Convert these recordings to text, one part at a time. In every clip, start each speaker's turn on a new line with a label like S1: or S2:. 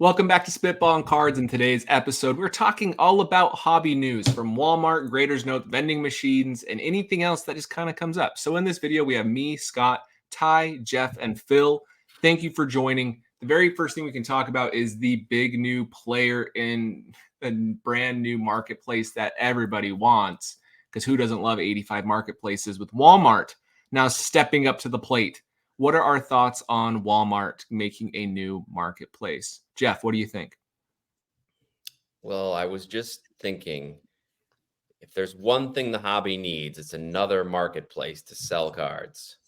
S1: Welcome back to Spitballin Cards. In today's episode, we're talking all about hobby news from Walmart, Graders Note, vending machines, and anything else that just kind of comes up. So in this video, we have me, Scott, Ty, Jeff, and Phil. Thank you for joining. The very first thing we can talk about is the big new player in the brand new marketplace that everybody wants, because who doesn't love 85 marketplaces, with Walmart now stepping up to the plate. What are our thoughts on Walmart making a new marketplace? Jeff, what do you think?
S2: Well, I was just thinking, if there's one thing the hobby needs, it's another marketplace to sell cards.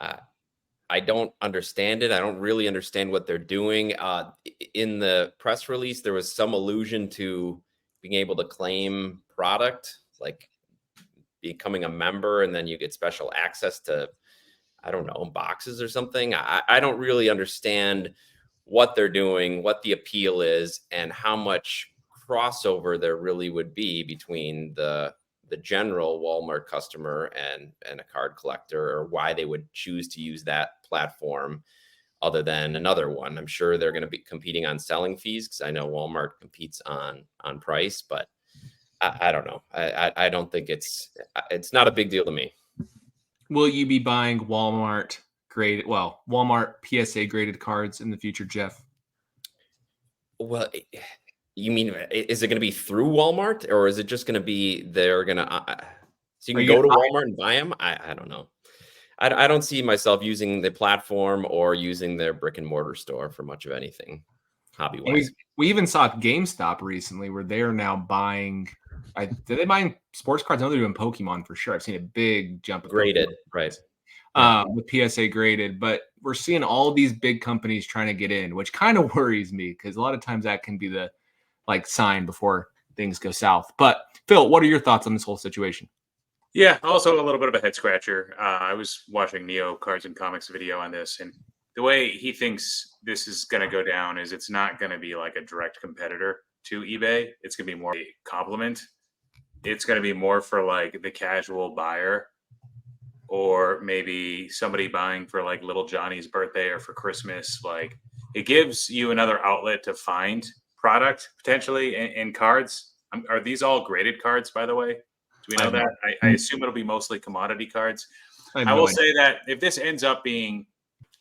S2: I don't understand it. I don't really understand what they're doing. In the press release, there was some allusion to being able to claim product, like becoming a member, and then you get special access to, I don't know, boxes or something. I don't really understand what they're doing, what the appeal is, and how much crossover there really would be between the general Walmart customer and a card collector, or why they would choose to use that platform other than another one. I'm sure they're going to be competing on selling fees, because I know Walmart competes on price, but I don't know. I don't think it's not a big deal to me.
S1: Will you be buying Walmart PSA graded cards in the future, Jeff?
S2: Well, you mean, is it going to be through Walmart, or is it just going to be they're going to so you can go to Walmart and buy them? I don't know. I don't see myself using the platform or using their brick and mortar store for much of anything hobby wise.
S1: We even saw GameStop recently where they're now buying. Did they buy sports cards? I know they're doing Pokemon for sure. I've seen a big jump.
S2: Graded, right?
S1: With PSA graded, but we're seeing all these big companies trying to get in, which kind of worries me, because a lot of times that can be the sign before things go south. But Phil, what are your thoughts on this whole situation?
S3: Yeah, also a little bit of a head scratcher. I was watching Neo Cards and Comics video on this, and the way he thinks this is going to go down is it's not going to be like a direct competitor to eBay. It's going to be more a complement. It's going to be more for like the casual buyer, or maybe somebody buying for like little Johnny's birthday or for Christmas. Like, it gives you another outlet to find product potentially in cards. Are these all graded cards, by the way? Do we know that? I assume it'll be mostly commodity cards. I will say that if this ends up being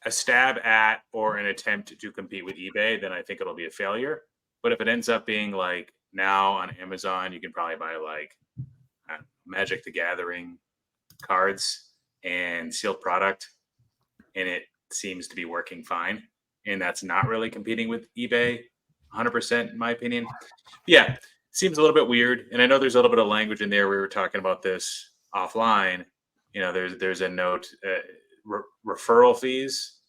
S3: a stab at or an attempt to compete with eBay, then I think it'll be a failure. But if it ends up being like, now on Amazon, you can probably buy like Magic the Gathering cards and sealed product, and it seems to be working fine, and that's not really competing with eBay 100% in my opinion. Yeah, seems a little bit weird, and I know there's a little bit of language in there. We were talking about this offline. You know, there's a note, referral fees,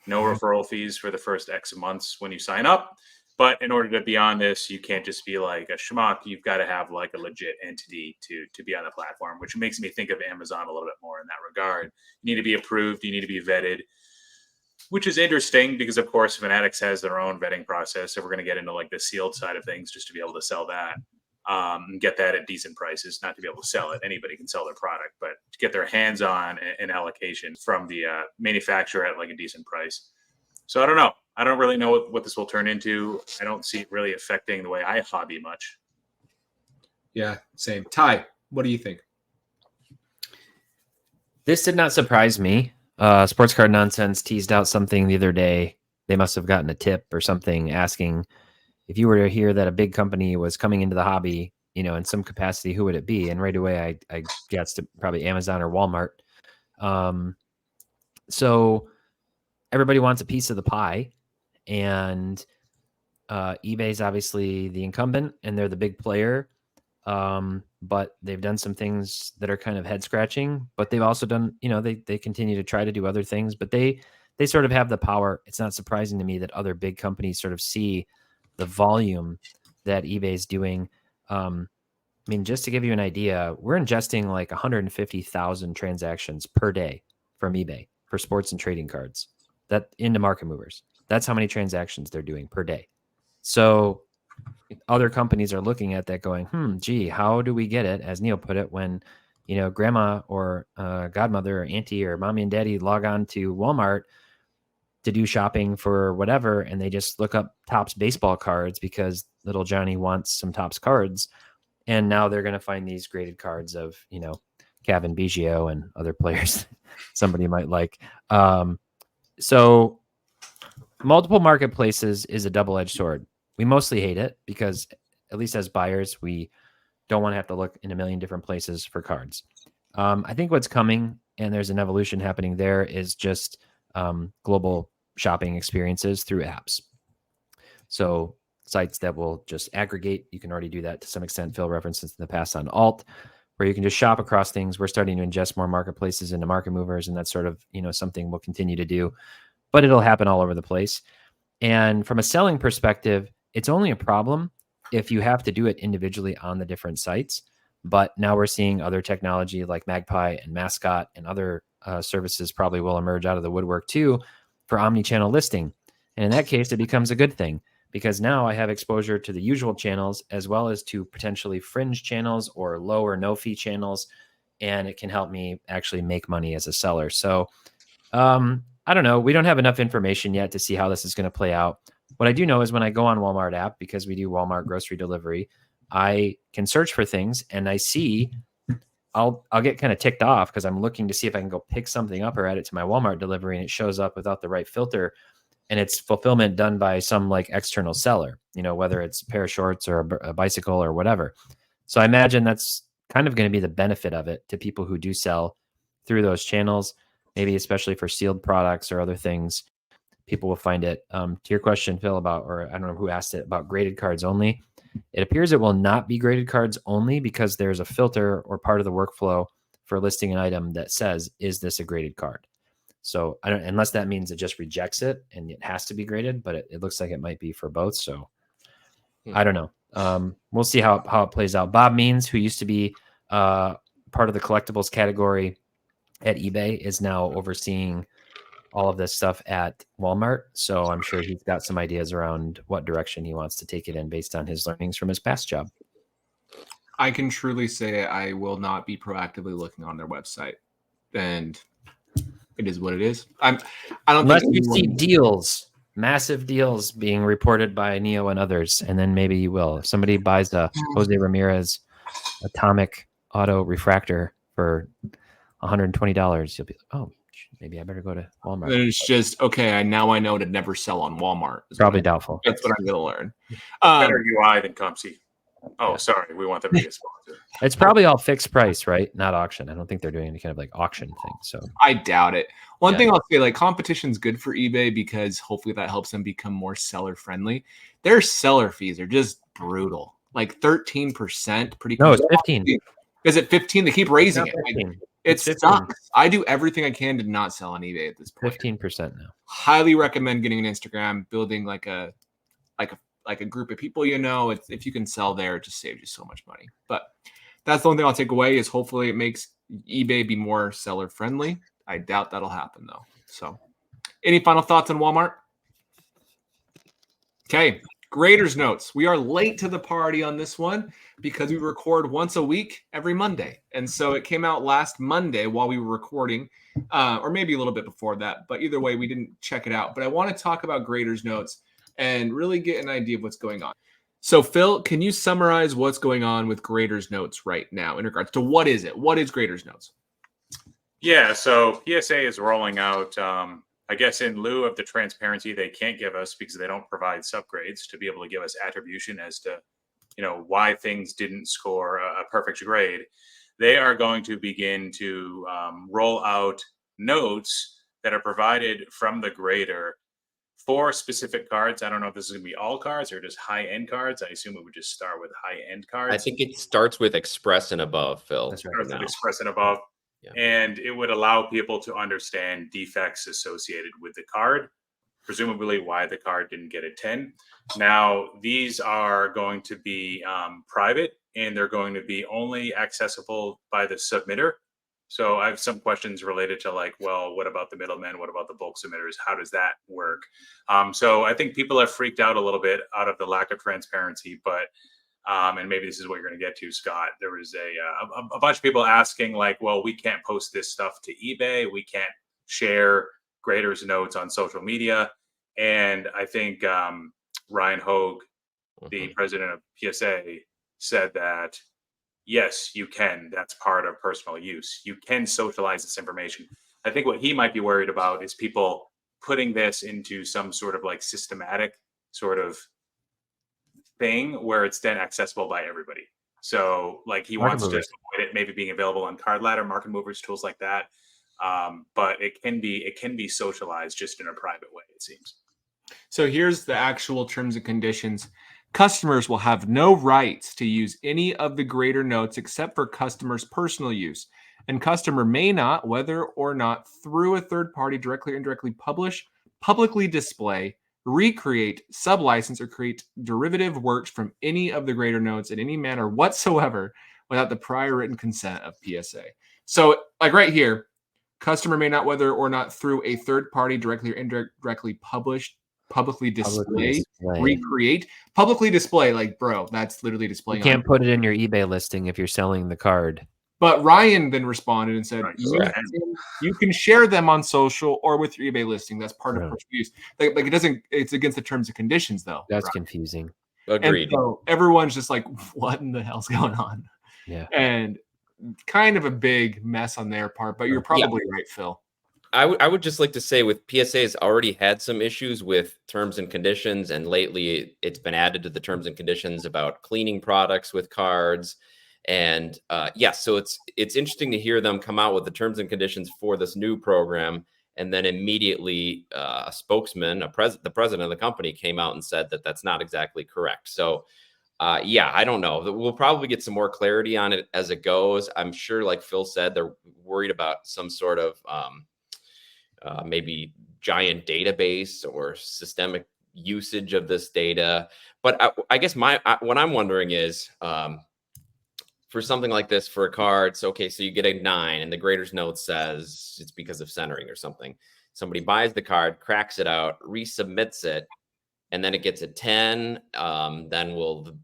S3: no referral fees for the first X months when you sign up. But in order to be on this, you can't just be like a schmuck. You've got to have like a legit entity to be on the platform, which makes me think of Amazon a little bit more in that regard. You need to be approved. You need to be vetted, which is interesting because, of course, Fanatics has their own vetting process. So we're going to get into like the sealed side of things just to be able to sell that, get that at decent prices. Not to be able to sell it. Anybody can sell their product, but to get their hands on an allocation from the manufacturer at like a decent price. So I don't know. I don't really know what this will turn into. I don't see it really affecting the way I hobby much.
S1: Yeah, same. Ty, what do you think?
S4: This did not surprise me. Sports Card Nonsense teased out something the other day. They must have gotten a tip or something asking if you were to hear that a big company was coming into the hobby, you know, in some capacity, who would it be? And right away, I guessed probably Amazon or Walmart. So everybody wants a piece of the pie. And eBay's obviously the incumbent, and they're the big player. But they've done some things that are kind of head scratching, but they've also done, you know, they continue to try to do other things, but they sort of have the power. It's not surprising to me that other big companies sort of see the volume that eBay's doing. I mean, just to give you an idea, we're ingesting like 150,000 transactions per day from eBay for sports and trading cards that into market movers. That's how many transactions they're doing per day. So other companies are looking at that going, gee, how do we get it, as Neil put it, when, you know, grandma or godmother or auntie or mommy and daddy log on to Walmart, to do shopping for whatever, and they just look up Topps baseball cards because little Johnny wants some Topps cards, and now they're going to find these graded cards of, you know, Kevin Biggio and other players somebody might like. So multiple marketplaces is a double-edged sword. We mostly hate it because, at least as buyers, we don't want to have to look in a million different places for cards. I think what's coming, and there's an evolution happening there, is just global shopping experiences through apps. So sites that will just aggregate. You can already do that to some extent. Phil referenced in the past on Alt, where you can just shop across things. We're starting to ingest more marketplaces into market movers, and that's sort of, you know, something we'll continue to do, but it'll happen all over the place. And from a selling perspective, it's only a problem if you have to do it individually on the different sites. But now we're seeing other technology like Magpie and Mascot and other services probably will emerge out of the woodwork too for omni-channel listing. And in that case, it becomes a good thing, because now I have exposure to the usual channels as well as to potentially fringe channels or low or no fee channels. And it can help me actually make money as a seller. So I don't know. We don't have enough information yet to see how this is going to play out. What I do know is when I go on Walmart app, because we do Walmart grocery delivery, I can search for things and I see I'll get kind of ticked off because I'm looking to see if I can go pick something up or add it to my Walmart delivery, and it shows up without the right filter, and it's fulfillment done by some like external seller, you know, whether it's a pair of shorts or a bicycle or whatever. So I imagine that's kind of going to be the benefit of it to people who do sell through those channels, maybe especially for sealed products or other things. People will find it. To your question, Phil, about, or I don't know who asked it, about graded cards only. It appears it will not be graded cards only because there's a filter or part of the workflow for listing an item that says, is this a graded card? So I don't, unless that means it just rejects it and it has to be graded, but it looks like it might be for both. So I don't know. We'll see how it plays out. Bob Means, who used to be part of the collectibles category at eBay, is now overseeing all of this stuff at Walmart. So I'm sure he's got some ideas around what direction he wants to take it in based on his learnings from his past job.
S1: I can truly say I will not be proactively looking on their website, and it is what it is. I don't
S4: Unless
S1: think
S4: you see deals, massive deals being reported by Neo and others, and then maybe you will. If somebody buys a Jose Ramirez atomic auto refractor for $120, you'll be like, oh, maybe I better go to Walmart.
S1: And it's just, okay, now I know to never sell on Walmart.
S4: Probably doubtful.
S1: That's what I'm going to learn.
S3: Better UI than Compsy. Oh, sorry. We want them to be a sponsor.
S4: It's probably all fixed price, right? Not auction. I don't think they're doing any kind of like auction thing. So
S1: I doubt it. One thing I'll say, like, competition's good for eBay because hopefully that helps them become more seller friendly. Their seller fees are just brutal. Like 13%. Pretty
S4: no, it's 15.
S1: Is it 15? They keep raising it. It
S4: 15.
S1: sucks. I do everything I can to not sell on eBay at this point.
S4: 15% now.
S1: Highly recommend getting an Instagram, building like a group of people, you know. If you can sell there, it just saves you so much money. But that's the only thing I'll take away is hopefully it makes eBay be more seller friendly. I doubt that'll happen though. So any final thoughts on Walmart? Okay. Graders notes. We are late to the party on this one because we record once a week every Monday. And so it came out last Monday while we were recording, or maybe a little bit before that. But either way, we didn't check it out. But I want to talk about graders notes and really get an idea of what's going on. So Phil, can you summarize what's going on with graders notes right now in regards to what is it? What is graders notes?
S3: Yeah, so PSA is rolling out, I guess in lieu of the transparency they can't give us because they don't provide subgrades, to be able to give us attribution as to, you know, why things didn't score a perfect grade. They are going to begin to roll out notes that are provided from the grader for specific cards. I don't know if this is going to be all cards or just high-end cards. I assume it would just start with high-end cards.
S2: I think it starts with Express and above, Phil.
S4: That's right.
S3: Starts with Express and above.
S2: Yeah.
S3: And it would allow people to understand defects associated with the card, presumably why the card didn't get a 10. Now, these are going to be private, and they're going to be only accessible by the submitter. So I have some questions related to, like, well, what about the middlemen? What about the bulk submitters? How does that work? So I think people have freaked out a little bit out of the lack of transparency, but and maybe this is what you're going to get to, Scott. There was a bunch of people asking, like, well, we can't post this stuff to eBay. We can't share Grader's notes on social media. And I think Ryan Hogue, the president of PSA, said that, yes, you can. That's part of personal use. You can socialize this information. I think what he might be worried about is people putting this into some sort of like systematic sort of thing where it's then accessible by everybody. So like he
S4: Market
S3: wants to
S4: movers.
S3: avoid it maybe being available on card ladder, market movers, tools like that. But it can be socialized just in a private way, it seems.
S1: So here's the actual terms and conditions. Customers will have no rights to use any of the greater notes except for customers' personal use. And customer may not, whether or not through a third party, directly or indirectly publish, publicly display, recreate, sublicense, or create derivative works from any of the greater notes in any manner whatsoever without the prior written consent of PSA. So like right here, customer may not, whether or not through a third party, directly or indirectly publicly display, recreate, publicly display. Like, bro, that's literally
S4: You
S1: displaying.
S4: can't put it in your eBay listing if you're selling the card.
S1: But Ryan then responded and said,
S3: Right,
S1: you can share them on social or with your eBay listing. That's part of
S4: Right.
S1: personal use. Like it doesn't, it's against the terms and conditions though.
S4: That's
S1: Ryan.
S4: confusing.
S2: Agreed.
S1: And so everyone's just like, what in the hell's going on?
S4: Yeah.
S1: And kind of a big mess on their part, but you're probably right, Phil.
S2: I would just like to say with PSA has already had some issues with terms and conditions, and lately it's been added to the terms and conditions about cleaning products with cards. And so it's interesting to hear them come out with the terms and conditions for this new program, and then immediately a spokesman, the president of the company, came out and said that that's not exactly correct. So I don't know. We'll probably get some more clarity on it as it goes. I'm sure, like Phil said, they're worried about some sort of maybe giant database or systemic usage of this data. But I guess what I'm wondering is, for something like this, for a card, so you get a 9 and the grader's note says it's because of centering or something. Somebody buys the card, cracks it out, resubmits it, and then it gets a 10. Then will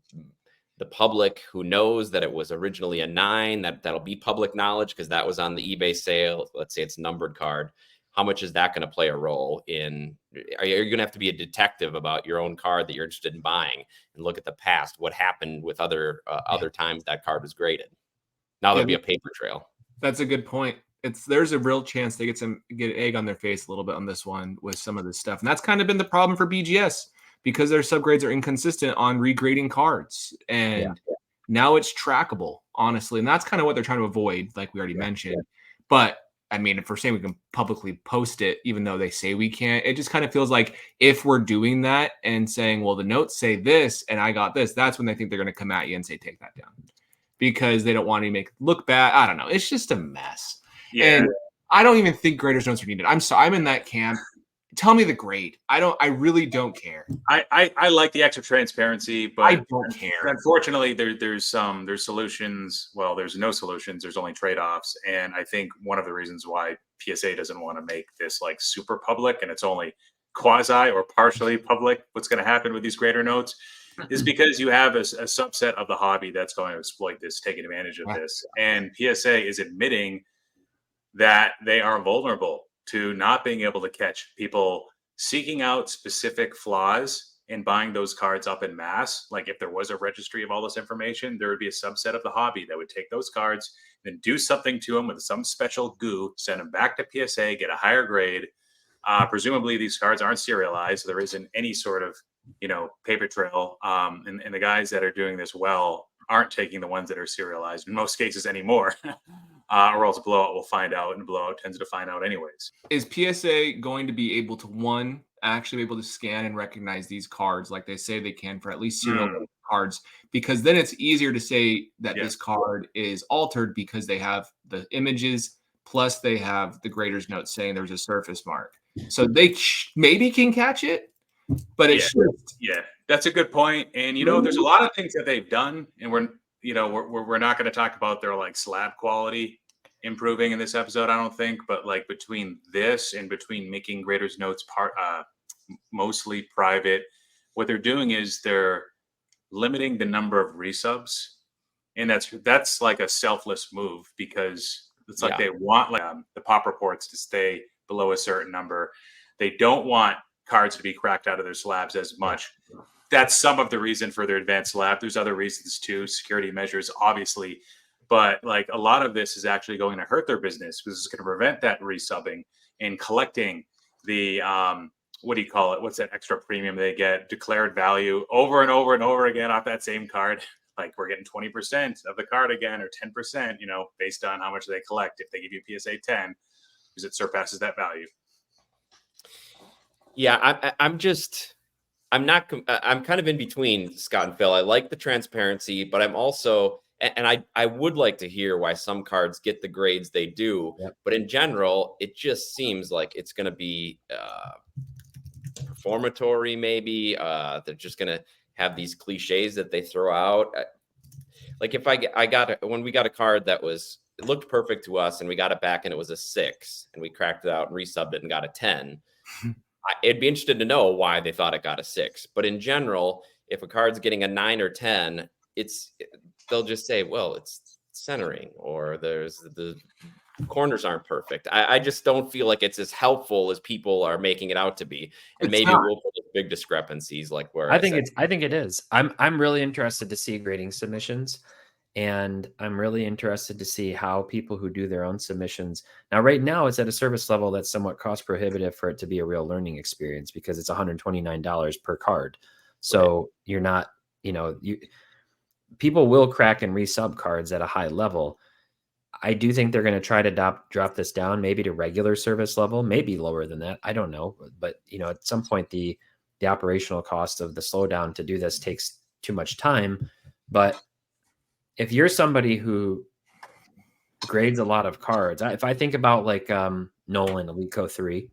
S2: the public who knows that it was originally a 9, that'll be public knowledge because that was on the eBay sale. Let's say it's a numbered card. How much is that going to play a role in? Are you going to have to be a detective about your own card that you're interested in buying and look at the past? What happened with other times that card was graded? Now there'll be a paper trail.
S1: That's a good point. There's a real chance they get egg on their face a little bit on this one with some of this stuff, and that's kind of been the problem for BGS because their subgrades are inconsistent on regrading cards, and now it's trackable, honestly, and that's kind of what they're trying to avoid, like we already mentioned. But I mean, if we're saying we can publicly post it, even though they say we can't, it just kind of feels like if we're doing that and saying, well, the notes say this and I got this, that's when they think they're going to come at you and say, take that down, because they don't want to make it look bad. I don't know. It's just a mess. Yeah. And I don't even think graders notes are needed. I'm sorry. I'm in that camp. Tell me the grade. I really don't care.
S3: I like the extra transparency, but
S1: I don't care.
S3: Unfortunately, there's solutions. Well, there's no solutions. There's only trade-offs. And I think one of the reasons why PSA doesn't want to make this like super public and it's only quasi or partially public, what's going to happen with these grader notes, is because you have a subset of the hobby that's going to exploit this, taking advantage of this. And PSA is admitting that they are vulnerable to not being able to catch people seeking out specific flaws and buying those cards up in mass. Like if there was a registry of all this information, there would be a subset of the hobby that would take those cards and do something to them with some special goo, send them back to PSA, get a higher grade. Presumably these cards aren't serialized. So there isn't any sort of, paper trail. And the guys that are doing this well aren't taking the ones that are serialized in most cases anymore. Or else Blowout will find out, and Blowout tends to find out anyways.
S1: Is PSA going to be able to, actually be able to scan and recognize these cards like they say they can for at least serial cards? Because then it's easier to say that this card is altered because they have the images, plus they have the grader's note saying there's a surface mark. So they maybe can catch it, but it's
S3: that's a good point. And, there's a lot of things that they've done, and we're not going to talk about their like slab quality improving in this episode, I don't think, but like between this and between making graders notes mostly private, what they're doing is they're limiting the number of resubs, and that's like a selfless move because it's like they want the pop reports to stay below a certain number. They don't want cards to be cracked out of their slabs as much. That's some of the reason for their advanced slab. There's other reasons too, security measures, obviously. But like a lot of this is actually going to hurt their business because it's going to prevent that resubbing and collecting the what do you call it? What's that extra premium they get? Declared value over and over and over again off that same card. Like we're getting 20% of the card again, or 10%, you know, based on how much they collect. If they give you PSA 10, because it surpasses that value.
S2: Yeah, I'm kind of in between Scott and Phil. I like the transparency, but I'm also, and I would like to hear why some cards get the grades they do.
S4: Yep.
S2: But in general, it just seems like it's going to be performatory. Maybe they're just going to have these cliches that they throw out. Like if when we got a card that it looked perfect to us, and we got it back and it was a 6, and we cracked it out and resubbed it and got a 10. It'd be interested to know why they thought it got a 6. But in general, if a card's getting a 9 or 10, they'll just say, well, it's centering, or the corners aren't perfect. I just don't feel like it's as helpful as people are making it out to be. And maybe we'll put big discrepancies like where
S4: I think it is. I'm really interested to see grading submissions, and I'm really interested to see how people who do their own submissions. Now, right now, it's at a service level that's somewhat cost prohibitive for it to be a real learning experience, because it's $129 per card. So You're not, people will crack and resub cards at a high level. I do think they're going to try to drop this down, maybe to regular service level, maybe lower than that. I don't know. But, at some point, the operational cost of the slowdown to do this takes too much time. But if you're somebody who grades a lot of cards, if I think about like Nolan, Alico 3,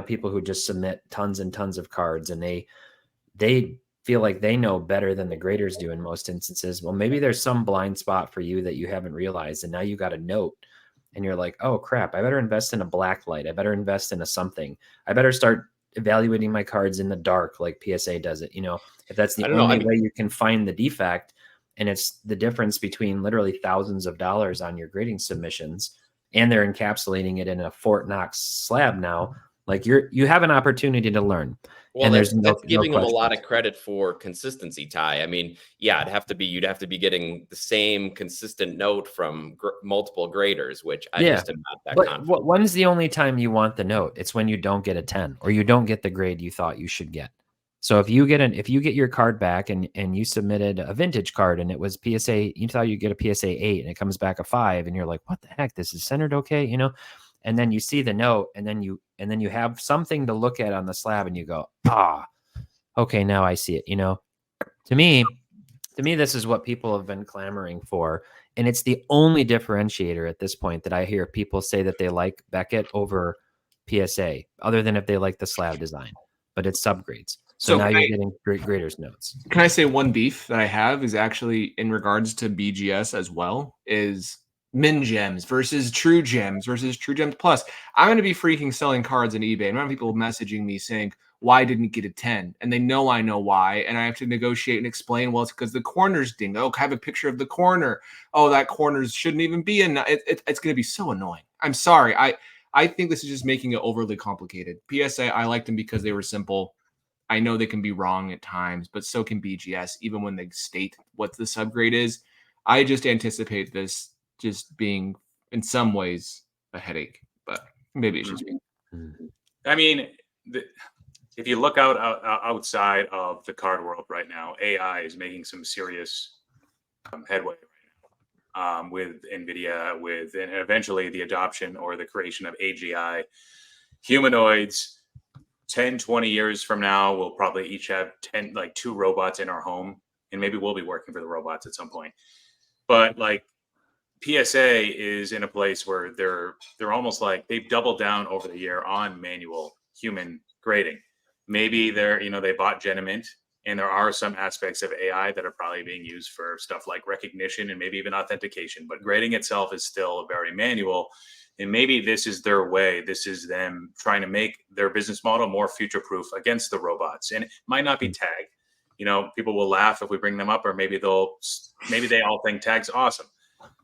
S4: people who just submit tons and tons of cards, and they feel like they know better than the graders do in most instances. Well, maybe there's some blind spot for you that you haven't realized, and now you got a note and you're like, oh crap, I better invest in a black light. I better invest in a something. I better start evaluating my cards in the dark like PSA does it. If that's the only way you can find the defect, and it's the difference between literally thousands of dollars on your grading submissions, and they're encapsulating it in a Fort Knox slab now, like you have an opportunity to learn.
S2: Well,
S4: and
S2: that's giving them a lot of credit for consistency, Ty. I mean, yeah, you'd have to be getting the same consistent note from multiple graders, which I just am not that confident.
S4: When's the only time you want the note? It's when you don't get a 10, or you don't get the grade you thought you should get. So if you get your card back and you submitted a vintage card and it was PSA, you thought you'd get a PSA 8 and it comes back a 5, and you're like, what the heck? This is centered okay, And then you see the note, and then you have something to look at on the slab, and you go, okay, now I see it. To me, this is what people have been clamoring for. And it's the only differentiator at this point that I hear people say that they like Beckett over PSA, other than if they like the slab design, but it's subgrades. So now you're getting graders notes. Can
S1: I say one beef that I have is actually in regards to BGS as well, is min gems versus true gems versus true gems plus. I'm going to be freaking selling cards on eBay. And I have people messaging me saying, why didn't it get a 10? And they know I know why. And I have to negotiate and explain, well, it's because the corner's dinged. Oh, I have a picture of the corner. Oh, that corner shouldn't even be in. It's going to be so annoying. I'm sorry. I think this is just making it overly complicated. PSA, I liked them because they were simple. I know they can be wrong at times, but so can BGS, even when they state what the subgrade is. I just anticipate this just being, in some ways, a headache, but maybe it's just me.
S3: I mean, if you look outside of the card world right now, AI is making some serious headway right now with NVIDIA, and eventually the adoption or the creation of AGI. Humanoids, 10, 20 years from now, we'll probably each have 2 robots in our home, and maybe we'll be working for the robots at some point. But like PSA is in a place where they're almost like they've doubled down over the year on manual human grading. Maybe they bought Genimint, and there are some aspects of AI that are probably being used for stuff like recognition and maybe even authentication, but grading itself is still very manual. And maybe this is their way. This is them trying to make their business model more future-proof against the robots. And it might not be tag. People will laugh if we bring them up, or maybe they all think tag's awesome.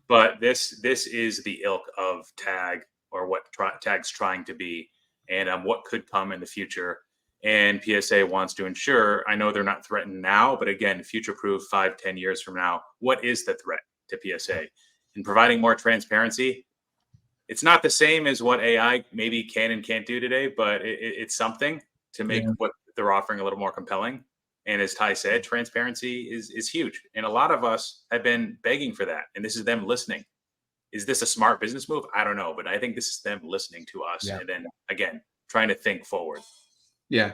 S3: But this is the ilk of tag or what tag's trying to be, and what could come in the future. And PSA wants to ensure, I know they're not threatened now, but again, future-proof 5-10 years from now, what is the threat to PSA? And providing more transparency, it's not the same as what AI maybe can and can't do today, but it's something to make what they're offering a little more compelling. And as Ty said, transparency is huge. And a lot of us have been begging for that. And this is them listening. Is this a smart business move? I don't know, but I think this is them listening to us. And then again, trying to think forward.
S1: Yeah.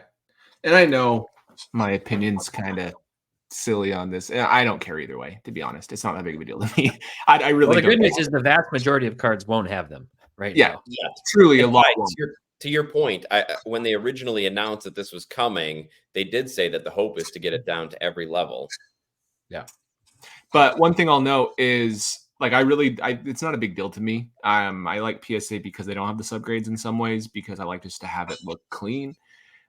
S1: And I know my opinion's kind of silly on this. I don't care either way, to be honest. It's not that big of a deal to me. I really
S4: Well, the
S1: don't
S4: good news
S1: care.
S4: is the vast majority of cards won't have them right
S1: Yeah.
S4: now.
S2: Yeah.
S1: Truly a
S2: And
S1: lot.
S2: to your point, when they originally announced that this was coming, they did say that the hope is to get it down to every level.
S4: Yeah.
S1: But one thing I'll note is, like, it's not a big deal to me. I like PSA because they don't have the subgrades in some ways, because I like just to have it look clean.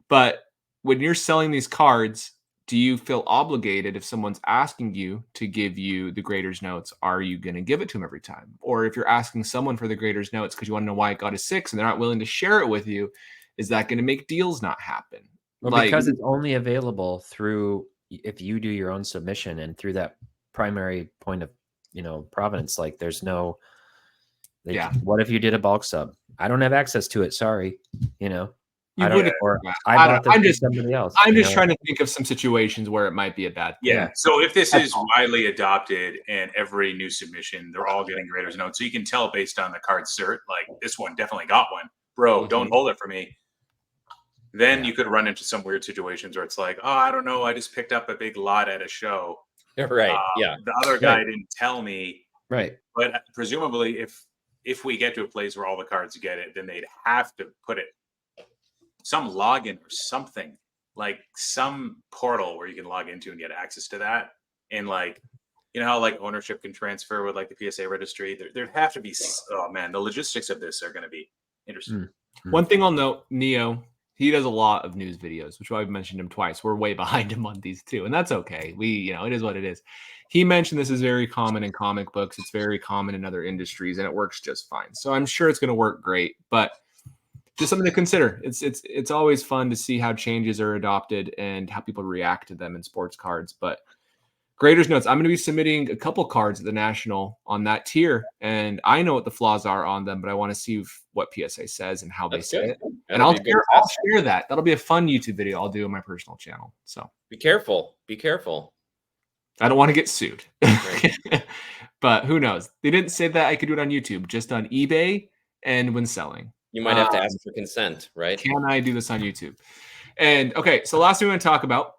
S1: But when you're selling these cards, do you feel obligated if someone's asking you to give you the grader's notes? Are you going to give it to them every time? Or if you're asking someone for the grader's notes because you want to know why it got a 6 and they're not willing to share it with you, is that going to make deals not happen?
S4: Well, because it's only available through, if you do your own submission and through that primary point of, provenance, like there's no, what if you did a bulk sub? I don't have access to it. Sorry.
S1: You would,
S4: or I bought this from somebody else.
S1: I'm just trying to think of some situations where it might be a bad thing.
S3: Yeah. So if this is widely adopted and every new submission, they're all getting grader's notes. So you can tell based on the card cert, like this one definitely got one. Bro, don't hold it for me. Then you could run into some weird situations where it's like, oh, I don't know, I just picked up a big lot at a show.
S2: Right. Yeah.
S3: The other guy didn't tell me.
S4: Right.
S3: But presumably if we get to a place where all the cards get it, then they'd have to put it some login or something, like some portal where you can log into and get access to that. And like, how like ownership can transfer with like the PSA registry. There'd have to be, oh man, the logistics of this are going to be interesting.
S1: One thing I'll note, Neo, he does a lot of news videos, which I've mentioned him twice. We're way behind him on these too, and that's okay. It is what it is. He mentioned this is very common in comic books. It's very common in other industries, and it works just fine. So I'm sure it's going to work great, but just something to consider. It's always fun to see how changes are adopted and how people react to them in sports cards. But grader's notes, I'm going to be submitting a couple cards at the National on that tier, and I know what the flaws are on them, but I want to see what PSA says and how they say it. And I'll share that. That'll be a fun YouTube video I'll do on my personal channel. So
S2: be careful. Be careful.
S1: I don't want to get sued. Right. But who knows? They didn't say that I could do it on YouTube, just on eBay and when selling.
S2: You might have to ask for consent, right?
S1: Can I do this on YouTube? And okay, so last thing we're going to talk about,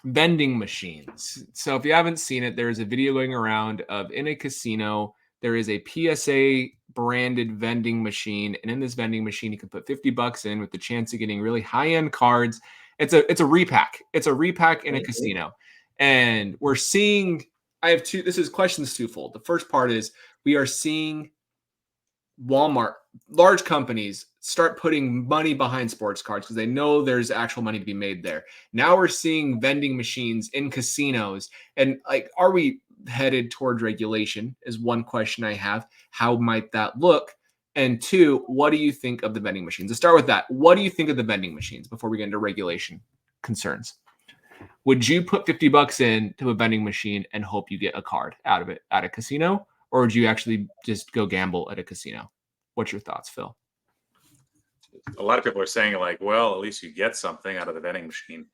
S1: vending machines. So if you haven't seen it, there's a video going around of in a casino, there is a PSA branded vending machine. And in this vending machine, you can put $50 in with the chance of getting really high-end cards. It's a repack. It's a repack in a casino. And we're seeing, this is questions twofold. The first part is we are seeing Walmart, large companies start putting money behind sports cards because they know there's actual money to be made there. Now we're seeing vending machines in casinos. And like, are we headed towards regulation is one question I have. How might that look? And two, what do you think of the vending machines? Let's start with that. What do you think of the vending machines before we get into regulation concerns? Would you put $50 into a vending machine and hope you get a card out of it at a casino? Or would you actually just go gamble at a casino? What's your thoughts, Phil?
S3: A lot of people are saying like, well, at least you get something out of the vending machine.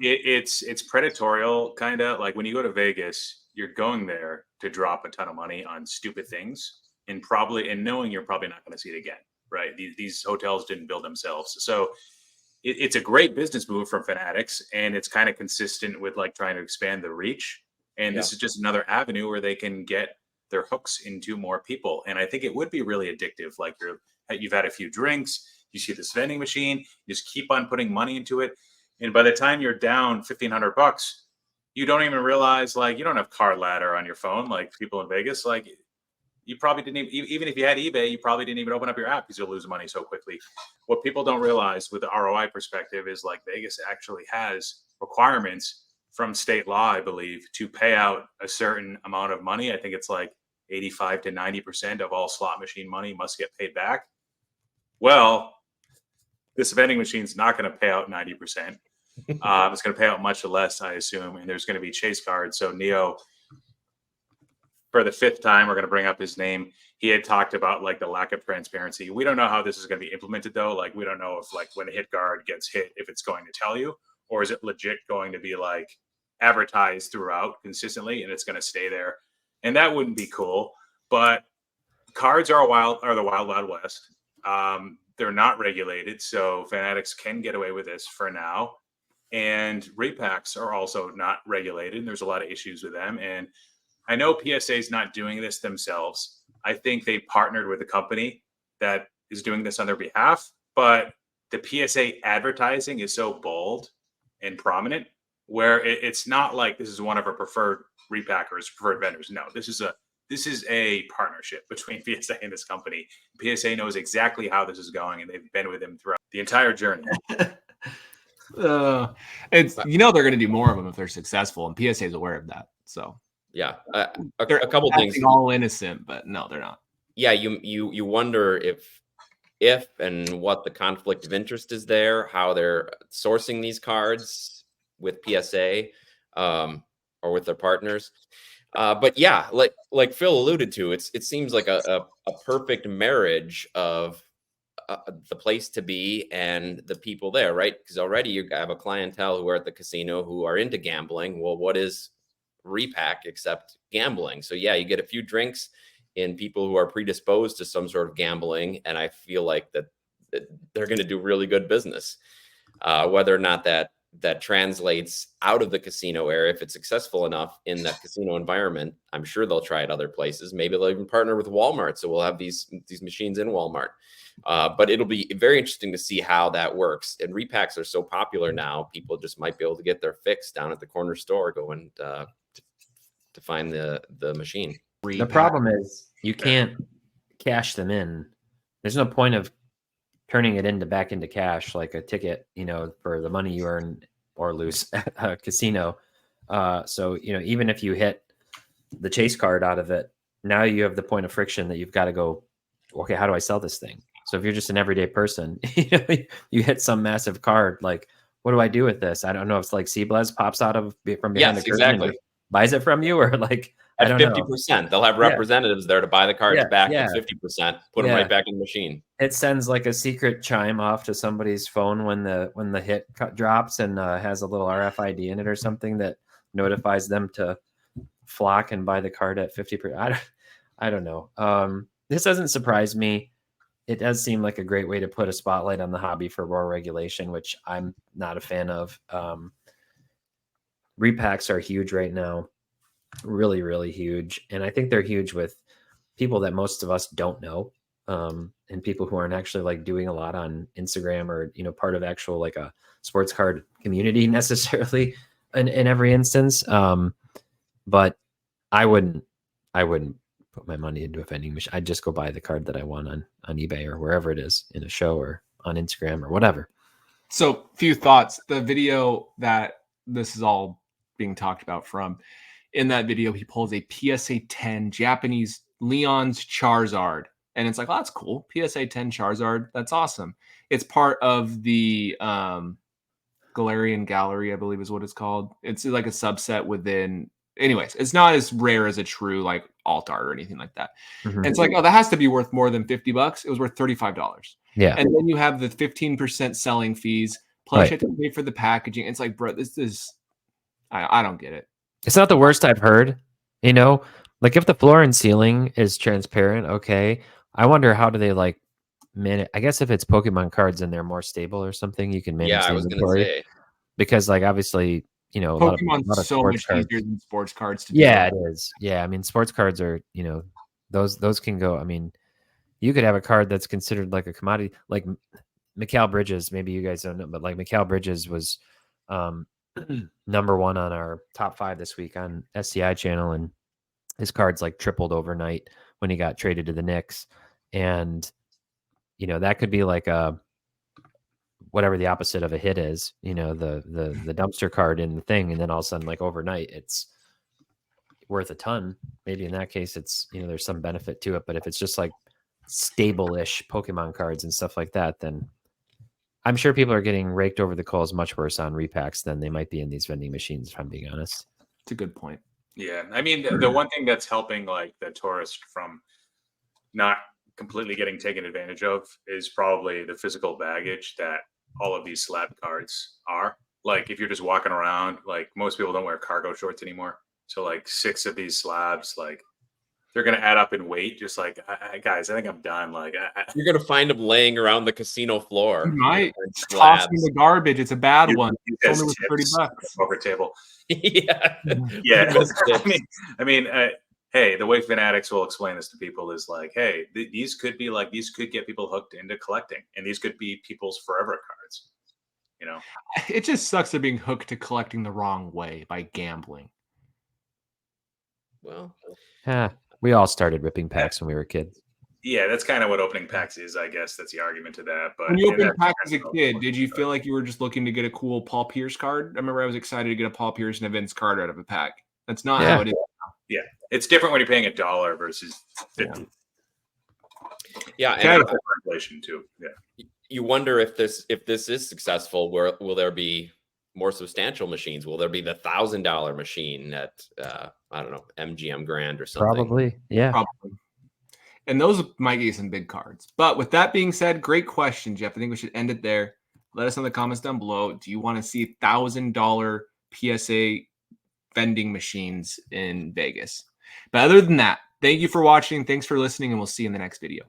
S3: It's predatorial, kind of like when you go to Vegas, you're going there to drop a ton of money on stupid things and knowing you're probably not going to see it again, right? These hotels didn't build themselves. So it's a great business move from Fanatics, and it's kind of consistent with like trying to expand the reach. And this is just another avenue where they can get their hooks into more people. And I think it would be really addictive. Like you've had a few drinks, you see this vending machine, you just keep on putting money into it. And by the time you're down $1,500, you don't even realize, like, you don't have card ladder on your phone. Like people in Vegas, like you probably didn't even if you had eBay, you probably didn't even open up your app because you'll lose money so quickly. What people don't realize with the ROI perspective is like Vegas actually has requirements from state law, I believe, to pay out a certain amount of money. I think it's like 85 to 90% of all slot machine money must get paid back. Well, this vending machine is not going to pay out 90%. It's going to pay out much less, I assume, and there's going to be chase cards. So Neo, for the 5th time, we're going to bring up his name. He had talked about like the lack of transparency. We don't know how this is going to be implemented, though. Like, we don't know if like when a hit guard gets hit, if it's going to tell you, or is it legit going to be like advertised throughout consistently and it's going to stay there. And that wouldn't be cool. But cards are the wild west. They're not regulated, so Fanatics can get away with this for now. And repacks are also not regulated, and there's a lot of issues with them. And I know PSA is not doing this themselves. I think they partnered with a company that is doing this on their behalf, but the PSA advertising is so bold and prominent where it's not like this is one of our preferred repackers, preferred vendors. No, this is a partnership between PSA and this company. PSA knows exactly how this is going, and they've been with him throughout the entire journey.
S1: It's they're going to do more of them if they're successful, and PSA is aware of that. So
S2: yeah, a
S1: they're
S2: couple things.
S1: All innocent, but no, they're not.
S2: Yeah, you wonder if and what the conflict of interest is there, how they're sourcing these cards with PSA or with their partners. But yeah, like Phil alluded to, it seems like a perfect marriage of the place to be and the people there, right? Because already you have a clientele who are at the casino who are into gambling. Well, what is repack except gambling? So yeah, you get a few drinks in people who are predisposed to some sort of gambling, and I feel like that they're going to do really good business. Whether or not that translates out of the casino area, if it's successful enough in that casino environment, I'm sure they'll try it other places. Maybe they'll even partner with Walmart, so we'll have these machines in Walmart. But it'll be very interesting to see how that works. And repacks are so popular now, people just might be able to get their fix down at the corner store going to find the machine.
S4: The problem is you can't cash them in. There's no point of turning it back into cash like a ticket, for the money you earn or lose at a casino. So, even if you hit the chase card out of it, now you have the point of friction that you've got to go, okay, how do I sell this thing? So if you're just an everyday person, you hit some massive card, like, what do I do with this? I don't know if it's like Cblez pops out from behind the curtain
S2: exactly.
S4: and buys it from you, or like,
S2: at 50%, they'll have representatives there to buy the cards back at 50%, put them right back in the machine.
S4: It sends like a secret chime off to somebody's phone when the hit drops and has a little RFID in it or something that notifies them to flock and buy the card at 50%. I don't know. This doesn't surprise me. It does seem like a great way to put a spotlight on the hobby for more regulation, which I'm not a fan of. Repacks are huge right now. Really, really huge. And I think they're huge with people that most of us don't know. And people who aren't actually like doing a lot on Instagram or, part of actual like a sports card community necessarily in every instance. But I wouldn't put my money into a vending machine. I'd just go buy the card that I want on eBay or wherever it is, in a show or on Instagram or whatever.
S1: So few thoughts. The video that this is all being talked about from, in that video, he pulls a PSA 10 Japanese Leon's Charizard. And it's like, oh, that's cool. PSA 10 Charizard. That's awesome. It's part of the Galarian Gallery, I believe is what it's called. It's like a subset within. Anyways, it's not as rare as a true like alt art or anything like that. Mm-hmm. And it's like, oh, that has to be worth more than $50. It was worth $35.
S4: Yeah.
S1: And then you have the 15% selling fees. Plus you have to pay for the packaging. It's like, bro, this is, I don't get it.
S4: It's not the worst I've heard, like if the floor and ceiling is transparent, okay. I wonder how do they like manage? I guess if it's Pokemon cards and they're more stable or something, you can manage the inventory. Gonna say. Because like obviously,
S1: Pokemon's so much easier than sports cards to do.
S4: Yeah, it is. Yeah, I mean, sports cards are, those can go. I mean, you could have a card that's considered like a commodity, like Mikal Bridges. Maybe you guys don't know, but like Mikal Bridges was number one on our top 5 this week on SCI channel, and his cards like tripled overnight when he got traded to the Knicks. And that could be like a whatever the opposite of a hit is, the dumpster card in the thing, and then all of a sudden like overnight it's worth a ton. Maybe in that case, it's, there's some benefit to it. But if it's just like stable-ish Pokemon cards and stuff like that, then I'm sure people are getting raked over the coals much worse on repacks than they might be in these vending machines, if I'm being honest.
S1: It's a good point.
S3: Yeah, I mean, the one thing that's helping like the tourist from not completely getting taken advantage of is probably the physical baggage that all of these slab cards are. Like if you're just walking around, like most people don't wear cargo shorts anymore. So like 6 of these slabs, like they're going to add up in weight. Just like, guys, I think I'm done. Like
S2: You're going to find them laying around the casino floor.
S1: You might
S2: slabs.
S1: toss them in the garbage. It's a bad one.
S3: You
S1: It's
S3: guys
S1: only worth
S3: tips
S1: $30.
S3: over table.
S2: Yeah.
S3: Yeah.
S2: Those tips.
S3: I mean, hey, the way fanatics will explain this to people is like, hey, these could get people hooked into collecting, and these could be people's forever cards.
S1: It just sucks they're being hooked to collecting the wrong way by gambling.
S2: Well,
S4: we all started ripping packs when we were kids.
S3: Yeah, that's kind of what opening packs is, I guess. That's the argument to that. But
S1: When you opened packs as a kid, did you feel like you were just looking to get a cool Paul Pierce card? I remember I was excited to get a Paul Pierce and a Vince card out of a pack. That's not how it is.
S3: Yeah, it's different when you're paying $1 versus 50.
S2: Yeah,
S3: and inflation too. Yeah,
S2: you wonder if this is successful. Will there be more substantial machines? Will there be the $1,000 machine at I don't know, MGM Grand or something?
S4: Probably, yeah.
S1: Probably. And those might get some big cards. But with that being said, great question, Jeff. I think we should end it there. Let us know in the comments down below. Do you want to see $1,000 PSA vending machines in Vegas? But other than that, thank you for watching. Thanks for listening, and we'll see you in the next video.